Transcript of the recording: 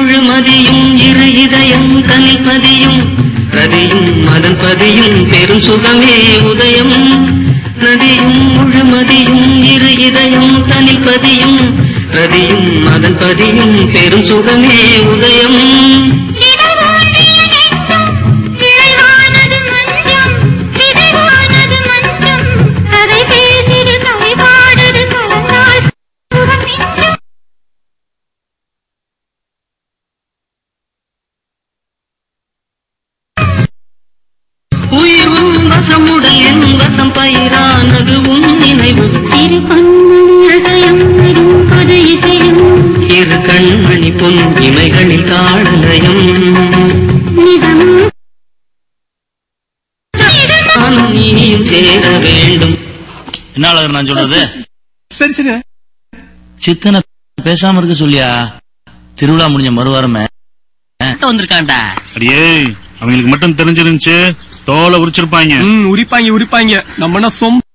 முழுமதியும் இரு இதயம் தனில் பதியும் ரதியும் அதன் பதியும் பெரும் சுகமே உதயம். நதியும் முழுமதியும் இரு இதயம் தனில் பதியும் ரதியும் அதன் பதியும் பெரும் சுகமே உதயம். உயிர் வசமுடல் என் வசம் பயிரானது உன் நினைவு சிறு கண்மணி அசையும் பொது இசையும் இரு கண்மணி பொன் இமைகளில் காணலயம் நானும் நீயும் சேர வேண்டும். என்ன நான் சொல்றது? சரி சரி சித்தனை பேசாம இருக்க சொல்லியா? திருவிழா முடிஞ்ச மறுவாரமே வந்திருக்காண்டா. அடியே அவங்களுக்கு மட்டும் தெரிஞ்சிருந்துச்சு தோலை உரிச்சிருப்பாங்க. உரிப்பாங்க உரிப்பாங்க. நம்ம என்ன சொம்பையா?